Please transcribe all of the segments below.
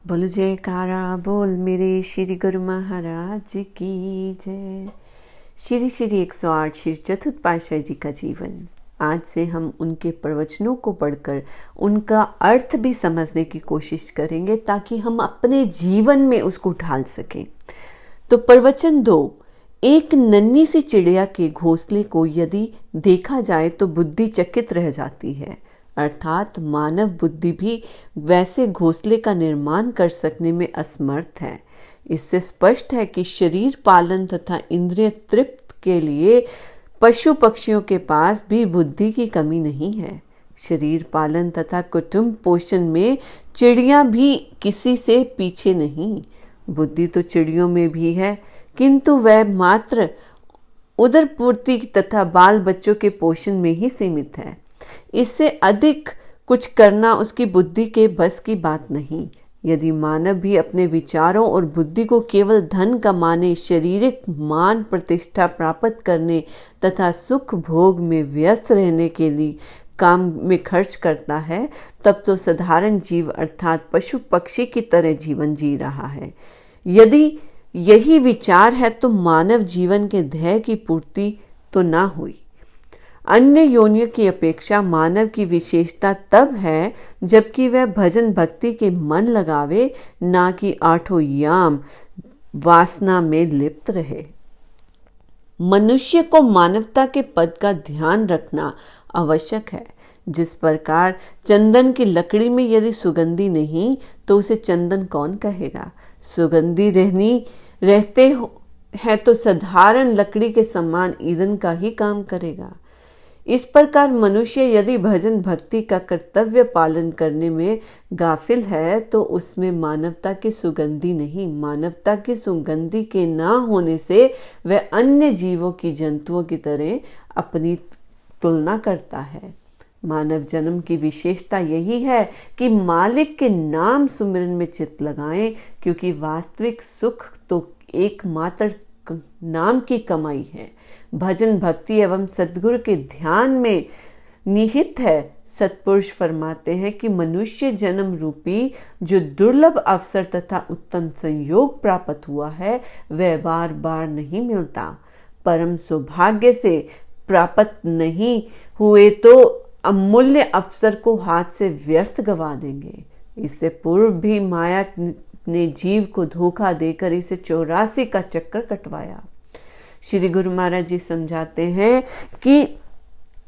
बोल जयकारा बोल मेरे श्री गुरु महाराज की जय। श्री श्री 108 श्री चतुर्थ पातशाही जी का जीवन। आज से हम उनके प्रवचनों को पढ़कर उनका अर्थ भी समझने की कोशिश करेंगे ताकि हम अपने जीवन में उसको ढाल सकें। तो प्रवचन 2। एक नन्ही सी चिड़िया के घोंसले को यदि देखा जाए तो बुद्धि चकित रह जाती है, अर्थात मानव बुद्धि भी वैसे घोंसले का निर्माण कर सकने में असमर्थ है। इससे स्पष्ट है कि शरीर पालन तथा इंद्रिय तृप्त के लिए पशु पक्षियों के पास भी बुद्धि की कमी नहीं है। शरीर पालन तथा कुटुंब पोषण में चिड़िया भी किसी से पीछे नहीं। बुद्धि तो चिड़ियों में भी है, किंतु वह मात्र उदर पूर्ति तथा बाल बच्चों के पोषण में ही सीमित है। इससे अधिक कुछ करना उसकी बुद्धि के बस की बात नहीं। यदि मानव भी अपने विचारों और बुद्धि को केवल धन कमाने, शारीरिक मान प्रतिष्ठा प्राप्त करने तथा सुख भोग में व्यस्त रहने के लिए काम में खर्च करता है, तब तो साधारण जीव अर्थात पशु पक्षी की तरह जीवन जी रहा है। यदि यही विचार है तो मानव जीवन के ध्येय की पूर्ति तो ना हुई। अन्य योनियों की अपेक्षा मानव की विशेषता तब है जबकि वह भजन भक्ति के मन लगावे, ना कि आठों याम वासना में लिप्त रहे। मनुष्य को मानवता के पद का ध्यान रखना आवश्यक है। जिस प्रकार चंदन की लकड़ी में यदि सुगंधी नहीं तो उसे चंदन कौन कहेगा। सुगंधी रहते है तो साधारण लकड़ी के समान ईंधन का ही काम करेगा। इस प्रकार मनुष्य यदि भजन भक्ति का कर्तव्य पालन करने में गाफिल है तो उसमें मानवता की सुगंधी नहीं, मानवता की सुगंधी के ना होने से वह अन्य जीवों की जंतुओं की तरह अपनी तुलना करता है। मानव जन्म की विशेषता यही है कि मालिक के नाम सुमिरन में चित्त लगाएं, क्योंकि वास्तविक सुख तो एकमात्र नाम की कमाई है। भजन भक्ति एवं सद्गुरु के ध्यान में निहित है। सत्पुरुष फरमाते हैं कि मनुष्य जन्म रूपी जो दुर्लभ अवसर तथा उत्तम संयोग प्राप्त हुआ है वह बार बार नहीं मिलता। परम सौभाग्य से प्राप्त नहीं हुए तो अमूल्य अवसर को हाथ से व्यर्थ गवा देंगे। इससे पूर्व भी माया ने जीव को धोखा देकर इसे 84 का चक्कर कटवाया। श्री गुरु महाराज जी समझाते हैं कि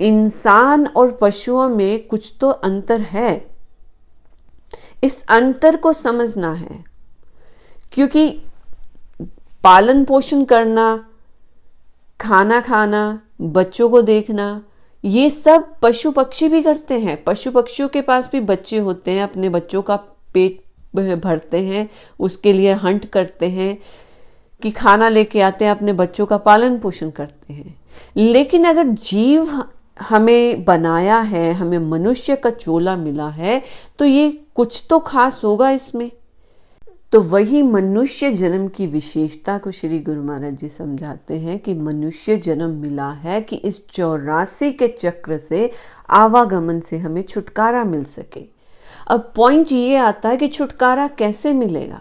इंसान और पशुओं में कुछ तो अंतर है। इस अंतर को समझना है, क्योंकि पालन पोषण करना, खाना खाना, बच्चों को देखना, ये सब पशु पक्षी भी करते हैं। पशु पक्षियों के पास भी बच्चे होते हैं, अपने बच्चों का पेट भरते हैं, उसके लिए हंट करते हैं कि खाना लेके आते हैं, अपने बच्चों का पालन पोषण करते हैं। लेकिन अगर जीव हमें बनाया है, हमें मनुष्य का चोला मिला है, तो ये कुछ तो खास होगा इसमें। तो वही मनुष्य जन्म की विशेषता को श्री गुरु महाराज जी समझाते हैं कि मनुष्य जन्म मिला है कि इस 84 के चक्र से आवागमन से हमें छुटकारा मिल सके। अब पॉइंट ये आता है कि छुटकारा कैसे मिलेगा।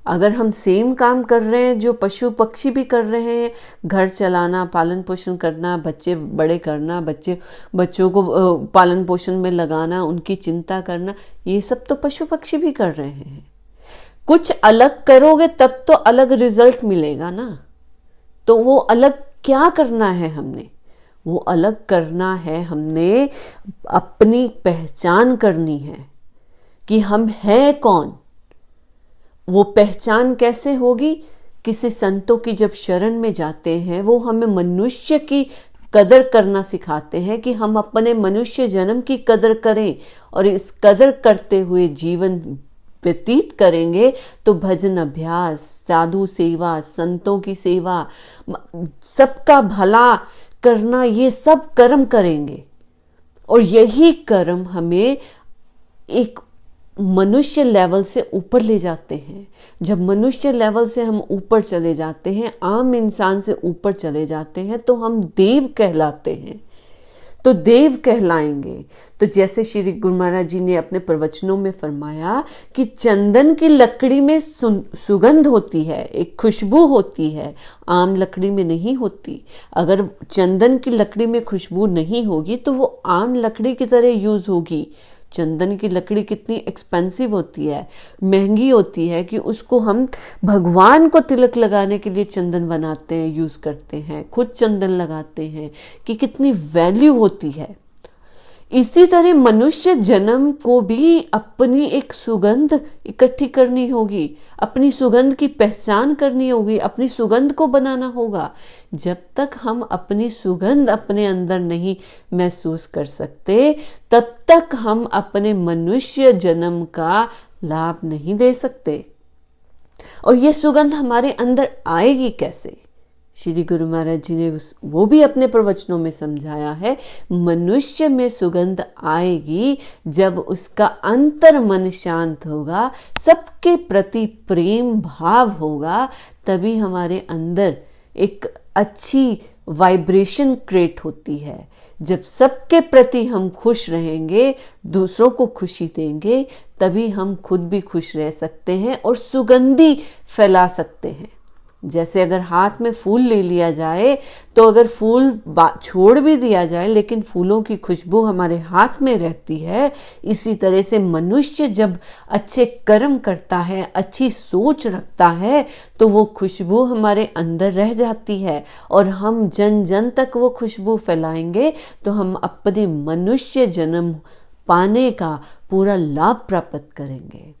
अगर हम सेम काम कर रहे हैं जो पशु पक्षी भी कर रहे हैं, घर चलाना, पालन पोषण करना, बच्चे बड़े करना, बच्चों को पालन पोषण में लगाना, उनकी चिंता करना, ये सब तो पशु पक्षी भी कर रहे हैं। कुछ अलग करोगे तब तो अलग रिजल्ट मिलेगा ना। तो वो अलग क्या करना है हमने? वो अलग करना है, हमने अपनी पहचान करनी है कि हम हैं कौन। वो पहचान कैसे होगी? किसी संतों की जब शरण में जाते हैं, वो हमें मनुष्य की कदर करना सिखाते हैं कि हम अपने मनुष्य जन्म की कदर करें, और इस कदर करते हुए जीवन व्यतीत करेंगे तो भजन अभ्यास, साधु सेवा, संतों की सेवा, सबका भला करना, ये सब कर्म करेंगे। और यही कर्म हमें एक मनुष्य लेवल से ऊपर ले जाते हैं। जब मनुष्य लेवल से हम ऊपर चले जाते हैं, आम इंसान से ऊपर चले जाते हैं, तो हम देव कहलाते हैं। तो देव कहलाएंगे। तो जैसे श्री गुरु महाराज जी ने अपने प्रवचनों में फरमाया कि चंदन की लकड़ी में सुगंध होती है, एक खुशबू होती है, आम लकड़ी में नहीं होती। अगर चंदन की लकड़ी में खुशबू नहीं होगी तो वो आम लकड़ी की तरह यूज होगी। चंदन की लकड़ी कितनी एक्सपेंसिव होती है, महंगी होती है, कि उसको हम भगवान को तिलक लगाने के लिए चंदन बनाते हैं, यूज करते हैं, खुद चंदन लगाते हैं, कि कितनी वैल्यू होती है। इसी तरह मनुष्य जन्म को भी अपनी एक सुगंध इकट्ठी करनी होगी, अपनी सुगंध की पहचान करनी होगी, अपनी सुगंध को बनाना होगा। जब तक हम अपनी सुगंध अपने अंदर नहीं महसूस कर सकते, तब तक हम अपने मनुष्य जन्म का लाभ नहीं दे सकते। और ये सुगंध हमारे अंदर आएगी कैसे? श्री गुरु महाराज जी ने वो भी अपने प्रवचनों में समझाया है। मनुष्य में सुगंध आएगी जब उसका अंतर मन शांत होगा, सबके प्रति प्रेम भाव होगा, तभी हमारे अंदर एक अच्छी वाइब्रेशन क्रिएट होती है। जब सबके प्रति हम खुश रहेंगे, दूसरों को खुशी देंगे, तभी हम खुद भी खुश रह सकते हैं और सुगंधी फैला सकते हैं। जैसे अगर हाथ में फूल ले लिया जाए, तो अगर फूल छोड़ भी दिया जाए लेकिन फूलों की खुशबू हमारे हाथ में रहती है, इसी तरह से मनुष्य जब अच्छे कर्म करता है, अच्छी सोच रखता है, तो वो खुशबू हमारे अंदर रह जाती है और हम जन जन तक वो खुशबू फैलाएंगे, तो हम अपने मनुष्य जन्म पाने का पूरा लाभ प्राप्त करेंगे।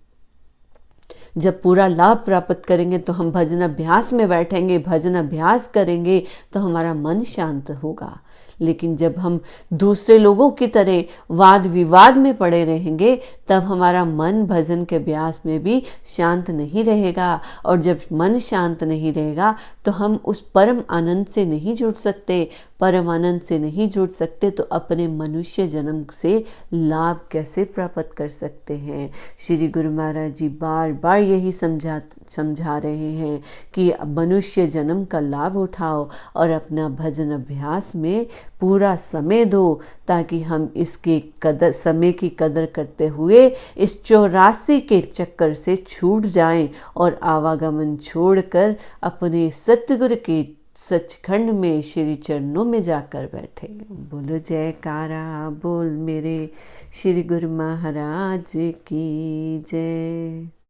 जब पूरा लाभ प्राप्त करेंगे तो हम भजन अभ्यास में बैठेंगे, भजन अभ्यास करेंगे तो हमारा मन शांत होगा। लेकिन जब हम दूसरे लोगों की तरह वाद विवाद में पड़े रहेंगे, तब हमारा मन भजन के अभ्यास में भी शांत नहीं रहेगा। और जब मन शांत नहीं रहेगा तो हम उस परम आनंद से नहीं जुड़ सकते। परम आनंद से नहीं जुड़ सकते तो अपने मनुष्य जन्म से लाभ कैसे प्राप्त कर सकते हैं? श्री गुरु महाराज जी बार बार यही समझा रहे हैं कि मनुष्य जन्म का लाभ उठाओ और अपना भजन अभ्यास में पूरा समय दो, ताकि हम इसके समय की कदर करते हुए इस 84 के चक्कर से छूट जाएं और आवागमन छोड़कर अपने सतगुरु के सचखंड में श्री चरणों में जाकर बैठे। बोलो जयकारा बोल मेरे श्री गुरु महाराज की जय।